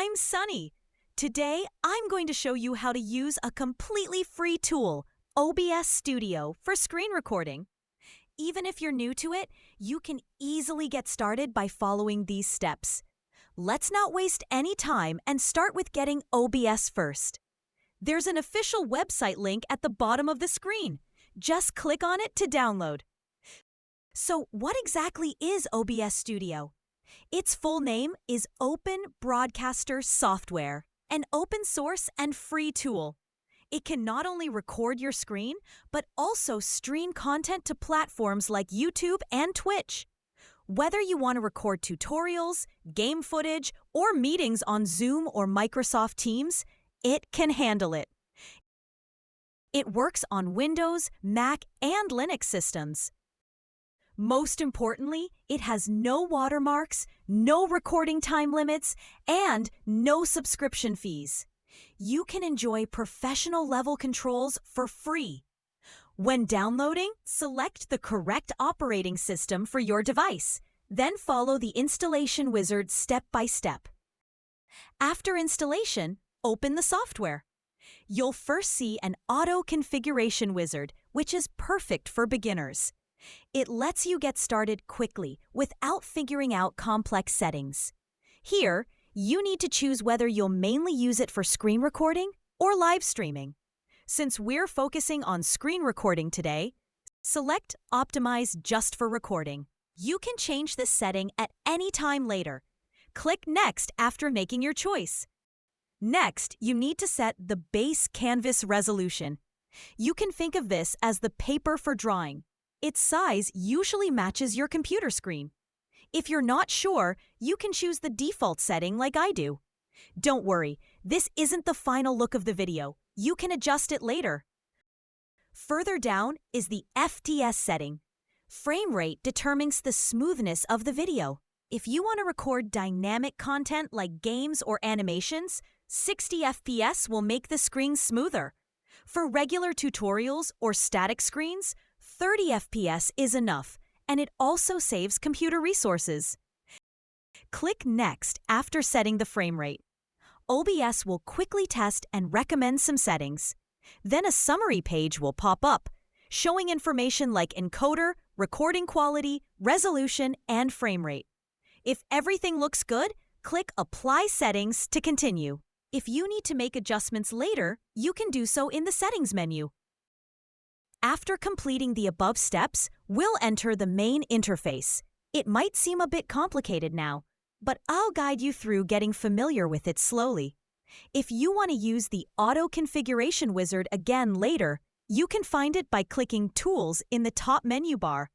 I'm Sunny. Today, I'm going to show you how to use a completely free tool, OBS Studio, for screen recording. Even if you're new to it, you can easily get started by following these steps. Let's not waste any time and start with getting OBS first. There's an official website link at the bottom of the screen. Just click on it to download. So, what exactly is OBS Studio? Its full name is Open Broadcaster Software, an open source and free tool. It can not only record your screen, but also stream content to platforms like YouTube and Twitch. Whether you want to record tutorials, game footage, or meetings on Zoom or Microsoft Teams, it can handle it. It works on Windows, Mac, and Linux systems. Most importantly, it has no watermarks, no recording time limits, and no subscription fees. You can enjoy professional-level controls for free. When downloading, select the correct operating system for your device. Then follow the installation wizard step by step. After installation, open the software. You'll first see an auto configuration wizard, which is perfect for beginners. It lets you get started quickly without figuring out complex settings. Here, you need to choose whether you'll mainly use it for screen recording or live streaming. Since we're focusing on screen recording today, select Optimize just for recording. You can change this setting at any time later. Click Next after making your choice. Next, you need to set the base canvas resolution. You can think of this as the paper for drawing. Its size usually matches your computer screen. If you're not sure, you can choose the default setting like I do. Don't worry, this isn't the final look of the video. You can adjust it later. Further down is the FPS setting. Frame rate determines the smoothness of the video. If you want to record dynamic content like games or animations, 60 FPS will make the screen smoother. For regular tutorials or static screens, 30 FPS is enough, and it also saves computer resources. Click Next after setting the frame rate. OBS will quickly test and recommend some settings. Then a summary page will pop up, showing information like encoder, recording quality, resolution, and frame rate. If everything looks good, click Apply Settings to continue. If you need to make adjustments later, you can do so in the Settings menu. After completing the above steps, we'll enter the main interface. It might seem a bit complicated now, but I'll guide you through getting familiar with it slowly. If you want to use the Auto Configuration Wizard again later, you can find it by clicking Tools in the top menu bar.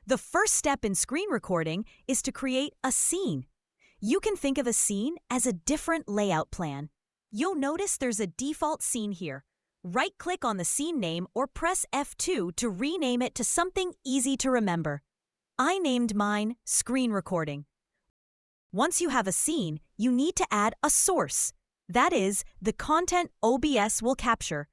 The first step in screen recording is to create a scene. You can think of a scene as a different layout plan. You'll notice there's a default scene here. Right-click on the scene name or press F2 to rename it to something easy to remember. I named mine Screen Recording. Once you have a scene, you need to add a source. That is, the content OBS will capture.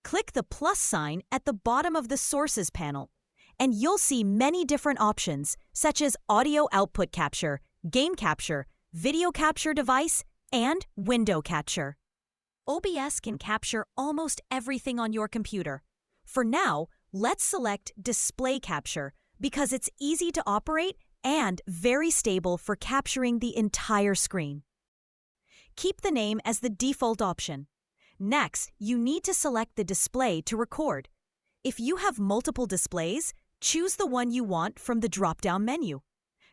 Click the plus sign at the bottom of the Sources panel, and you'll see many different options, such as audio output capture, game capture, video capture device, and window capture. OBS can capture almost everything on your computer. For now, let's select Display Capture because it's easy to operate and very stable for capturing the entire screen. Keep the name as the default option. Next, you need to select the display to record. If you have multiple displays, choose the one you want from the drop-down menu.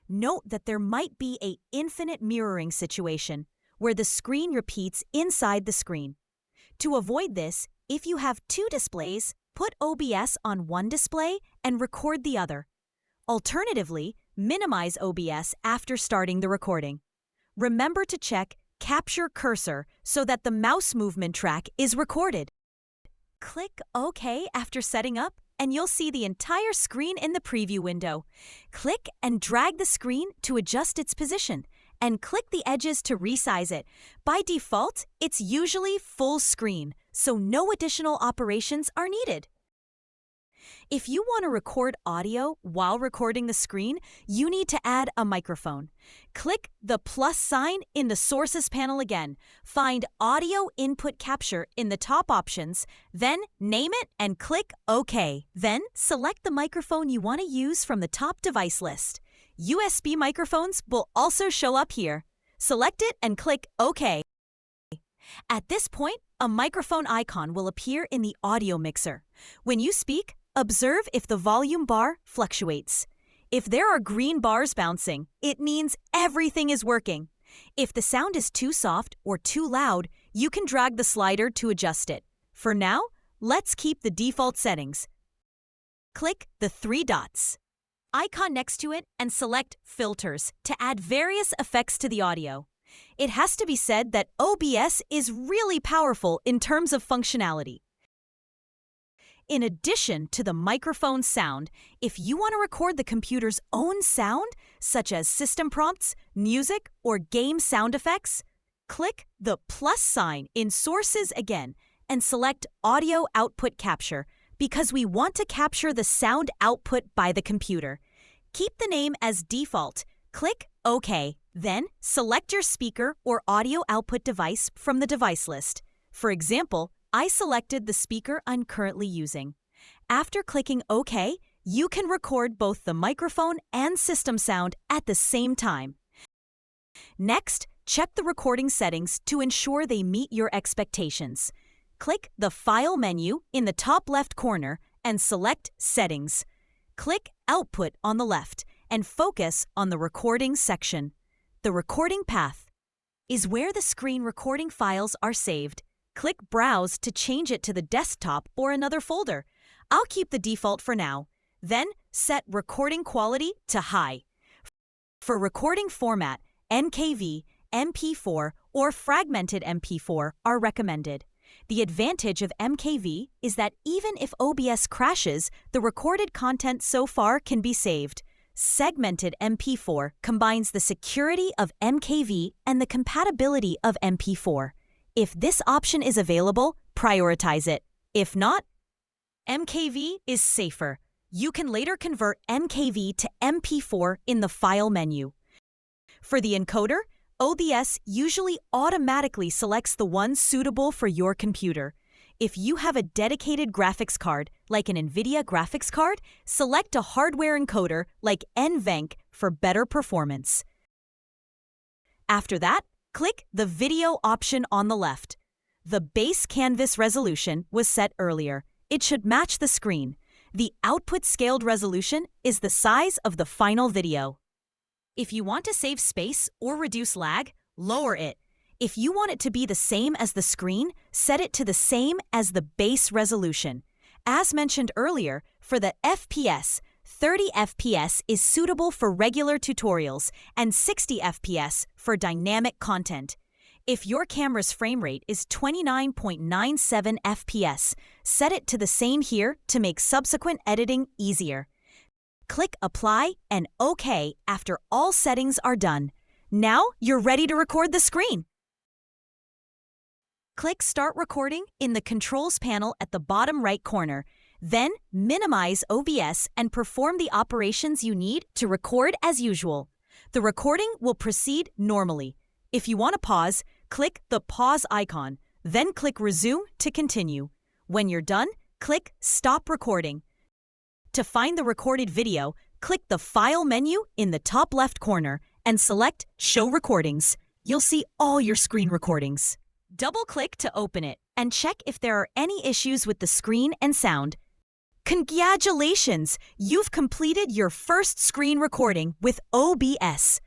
Note that there might be an infinite mirroring situation, where the screen repeats inside the screen. To avoid this, if you have two displays, put OBS on one display and record the other. Alternatively, minimize OBS after starting the recording. Remember to check Capture Cursor so that the mouse movement track is recorded. Click OK after setting up, and you'll see the entire screen in the preview window. Click and drag the screen to adjust its position, and click the edges to resize it. By default, it's usually full screen, so no additional operations are needed. If you want to record audio while recording the screen, you need to add a microphone. Click the plus sign in the Sources panel again. Find Audio Input Capture in the top options, then name it and click OK. Then select the microphone you want to use from the top device list. USB microphones will also show up here. Select it and click OK. At this point, a microphone icon will appear in the audio mixer. When you speak, observe if the volume bar fluctuates. If there are green bars bouncing, it means everything is working. If the sound is too soft or too loud, you can drag the slider to adjust it. For now, let's keep the default settings. Click the three dots icon next to it and select Filters to add various effects to the audio. It has to be said that OBS is really powerful in terms of functionality. In addition to the microphone sound, if you want to record the computer's own sound, such as system prompts, music, or game sound effects, click the plus sign in Sources again and select Audio Output Capture because we want to capture the sound output by the computer. Keep the name as default. Click OK. Then, select your speaker or audio output device from the device list. For example, I selected the speaker I'm currently using. After clicking OK, you can record both the microphone and system sound at the same time. Next, check the recording settings to ensure they meet your expectations. Click the File menu in the top left corner and select Settings. Click Output on the left and focus on the recording section. The recording path is where the screen recording files are saved. Click Browse to change it to the desktop or another folder. I'll keep the default for now. Then set recording quality to high. For recording format, MKV, MP4, or fragmented MP4 are recommended. The advantage of MKV is that even if OBS crashes, the recorded content so far can be saved. Segmented MP4 combines the security of MKV and the compatibility of MP4. If this option is available, prioritize it. If not, MKV is safer. You can later convert MKV to MP4 in the File menu. For the encoder, OBS usually automatically selects the one suitable for your computer. If you have a dedicated graphics card, like an NVIDIA graphics card, select a hardware encoder like NVENC for better performance. After that, click the video option on the left. The base canvas resolution was set earlier. It should match the screen. The output scaled resolution is the size of the final video. If you want to save space or reduce lag, lower it. If you want it to be the same as the screen, set it to the same as the base resolution. As mentioned earlier, for the FPS, 30 FPS is suitable for regular tutorials and 60 FPS for dynamic content. If your camera's frame rate is 29.97 FPS, set it to the same here to make subsequent editing easier. Click Apply and OK after all settings are done. Now you're ready to record the screen. Click Start Recording in the Controls panel at the bottom right corner. Then minimize OBS and perform the operations you need to record as usual. The recording will proceed normally. If you want to pause, click the pause icon, then click Resume to continue. When you're done, click Stop Recording. To find the recorded video, click the File menu in the top left corner and select Show Recordings. You'll see all your screen recordings. Double-click to open it and check if there are any issues with the screen and sound. Congratulations! You've completed your first screen recording with OBS.